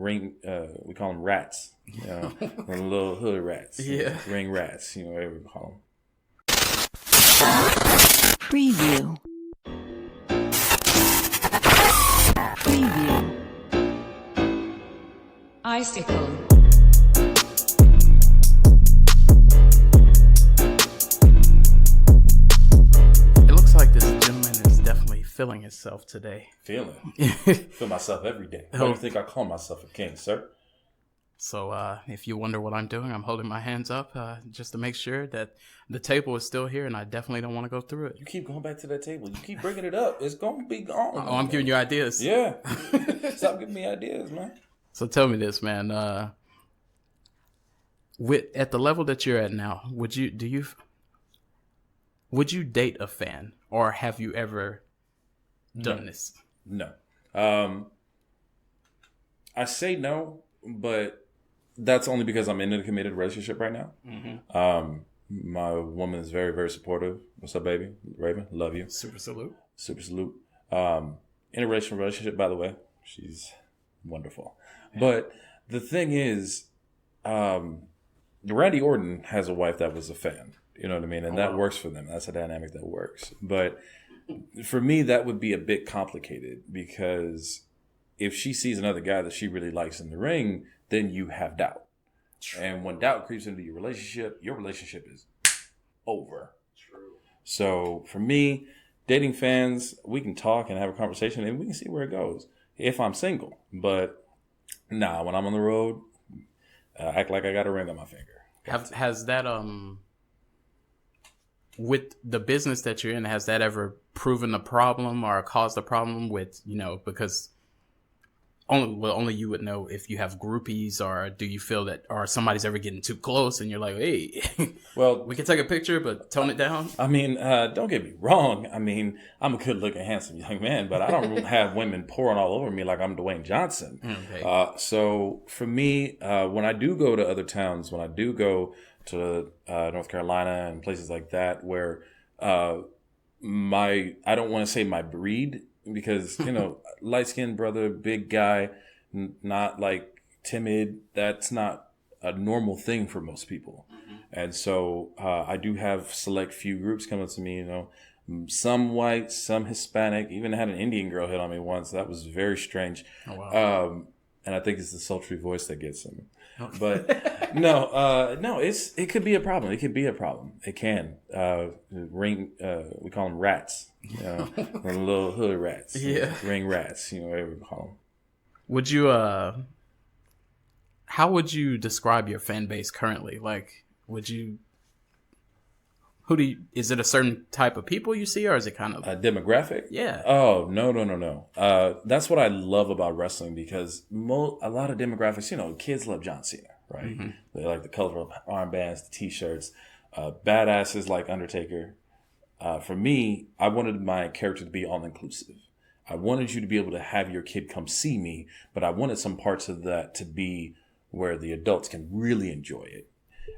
we call them rats. The little hood rats. Yeah. Ring rats, whatever we call them. Preview. Icicle. It looks like this gentleman is definitely feeling himself today. Feel myself every day. Why do you think I call myself a king, sir? So if you wonder what I'm doing, I'm holding my hands up just to make sure that the table is still here, and I definitely don't want to go through it. You keep going back to that table. You keep bringing it up. It's going to be gone. Oh, I'm giving you ideas. Yeah. Stop giving me ideas, man. So tell me this, man. At the level that you're at now, would you date a fan, or have you ever done this? No. I say no, but that's only because I'm in a committed relationship right now. Mm-hmm. My woman is very, very supportive. What's up, baby? Raven, love you. Super salute. Super salute. In a relationship, by the way, she's wonderful. Yeah. But the thing is, Randy Orton has a wife that was a fan. You know what I mean? And that works for them. That's a dynamic that works. But for me, that would be a bit complicated, because if she sees another guy that she really likes in the ring, then you have doubt. True. And when doubt creeps into your relationship is over. True. So for me, dating fans, we can talk and have a conversation and we can see where it goes if I'm single. But nah, when I'm on the road, act like I got a ring on my finger. Has that with the business that you're in, has that ever proven a problem or caused a problem with, because only you would know if you have groupies, or do you feel that, or somebody's ever getting too close and you're like, hey, well, we can take a picture, but tone it down? I mean, don't get me wrong. I mean, I'm a good looking, handsome young man, but I don't have women pouring all over me like I'm Dwayne Johnson. Okay. So for me, when I do go to other towns, when I do go to North Carolina and places like that, where I don't want to say my breed, because, light-skinned brother, big guy, not like timid, that's not a normal thing for most people. Mm-hmm. And so I do have select few groups coming to me, some white, some Hispanic, even had an Indian girl hit on me once. That was very strange. Oh, wow. And I think it's the sultry voice that gets them. But no, it could be a problem. It could be a problem. It can. We call them rats. The little hood rats. Yeah. Ring rats, whatever we call them. Would you, how would you describe your fan base currently? Like, is it a certain type of people you see, or is it kind of a demographic? Yeah. Oh, no. That's what I love about wrestling, because a lot of demographics, kids love John Cena, right? Mm-hmm. They like the colorful armbands, the t-shirts, badasses like Undertaker. For me, I wanted my character to be all-inclusive. I wanted you to be able to have your kid come see me, but I wanted some parts of that to be where the adults can really enjoy it.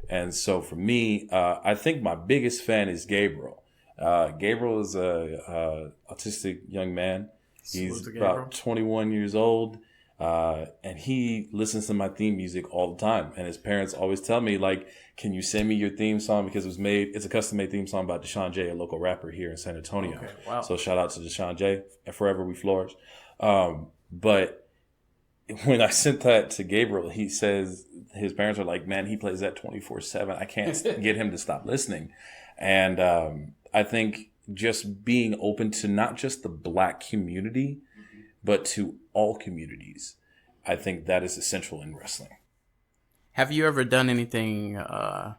And so for me, I think my biggest fan is Gabriel. Gabriel is a autistic young man. He's about 21 years old. And he listens to my theme music all the time. And his parents always tell me, like, can you send me your theme song? Because it's a custom made theme song by Deshaun J, a local rapper here in San Antonio. Okay, wow. So shout out to Deshaun J, and Forever We Flourish. But when I sent that to Gabriel, he says his parents are like, man, he plays that 24/7. I can't get him to stop listening. And I think just being open to not just the Black community, but to all communities, I think that is essential in wrestling. Have you ever done anything that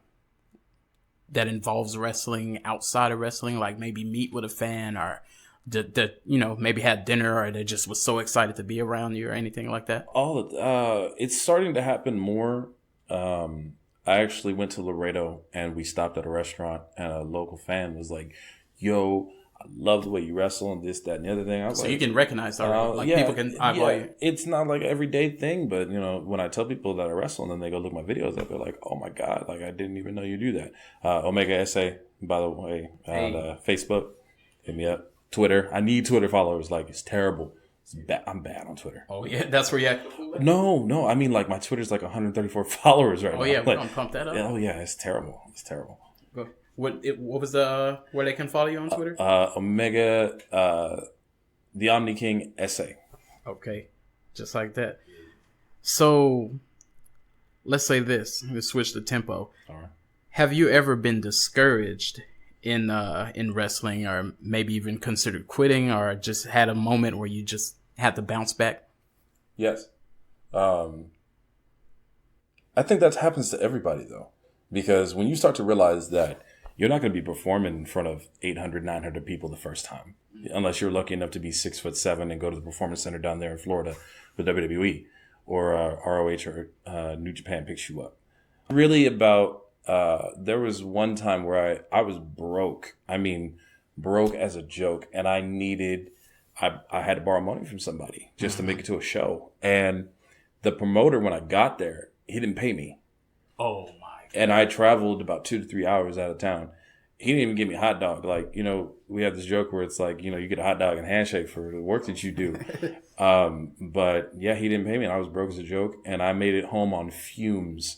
involves wrestling outside of wrestling, like maybe meet with a fan, or maybe had dinner, or they just was so excited to be around you, or anything like that? It's starting to happen more. I actually went to Laredo and we stopped at a restaurant, and a local fan was like, yo, I love the way you wrestle and this, that, and the other thing. I was so you can recognize already. People can eyeball you. It's not like an everyday thing, but when I tell people that I wrestle and then they go look my videos up, they're like, oh my God, like I didn't even know you do that. Omega SA, by the way, on Facebook, hit me up. Twitter. I need Twitter followers. Like, it's terrible. I'm bad on Twitter. Oh yeah, that's where you act. No. I mean, like my Twitter's like 134 followers right now. Oh yeah, we're like, gonna pump that up. Oh yeah, it's terrible. It's terrible. What was the where they can follow you on Twitter? Omega, the Omni King SA. Okay, just like that. So, let's say this. Let's switch the tempo. All right. Have you ever been discouraged in wrestling, or maybe even considered quitting, or just had a moment where you just had to bounce back? Yes. I think that happens to everybody though, because when you start to realize that you're not going to be performing in front of 800, 900 people the first time, unless you're lucky enough to be 6'7" and go to the Performance Center down there in Florida for WWE, or ROH or New Japan picks you up. Really about, there was one time where I was broke. I mean, broke as a joke, and I had to borrow money from somebody just to make it to a show. And the promoter, when I got there, he didn't pay me. Oh my. And I traveled about 2 to 3 hours out of town. He didn't even give me a hot dog. Like, we have this joke where it's like, you get a hot dog and handshake for the work that you do. But yeah, he didn't pay me and I was broke as a joke. And I made it home on fumes.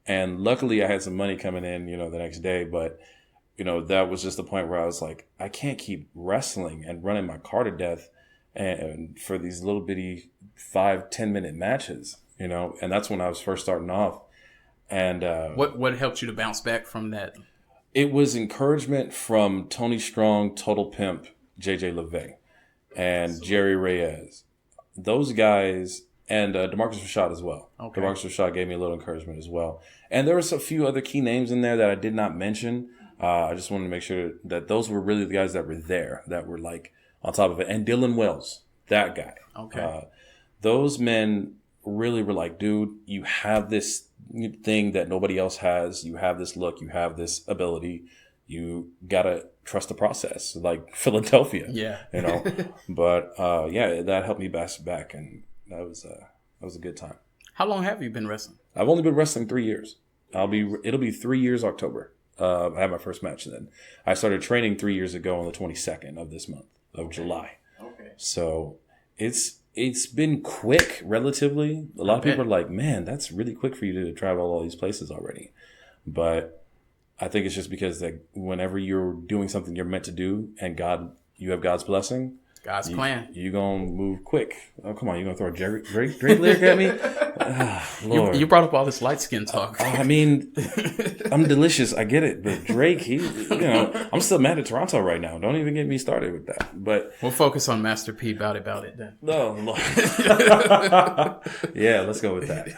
And luckily I had some money coming in, the next day. But, that was just the point where I was like, I can't keep wrestling and running my car to death and for these little bitty 5-10 minute matches, and that's when I was first starting off. And what helped you to bounce back from that? It was encouragement from Tony Strong, Total Pimp, JJ LeVay, and Jerry Reyes. Those guys, and DeMarcus Rashad as well. Okay. DeMarcus Rashad gave me a little encouragement as well. And there was a few other key names in there that I did not mention. I just wanted to make sure that those were really the guys that were there, that were like on top of it. And Dylan Wells, that guy. Okay. Those men really were like, dude, you have this thing that nobody else has. You have this look. You have this ability. You gotta trust the process, like Philadelphia. Yeah. But that helped me bounce back, and that was a good time. How long have you been wrestling? I've only been wrestling 3 years. It'll be 3 years October. I had my first match then. I started training 3 years ago on the 22nd of this month of July. Okay. So it's been quick, relatively. A lot of people are like, man, that's really quick for you to travel all these places already. But I think it's just because that whenever you're doing something you're meant to do and you have God's blessing, God's plan, you're going to move quick. Oh, come on. You're going to throw a Drake lyric at me? Lord. You brought up all this light skin talk. I mean, I'm delicious. I get it. But Drake, I'm still mad at Toronto right now. Don't even get me started with that. But we'll focus on Master P. About it then. No, Lord. Yeah, let's go with that.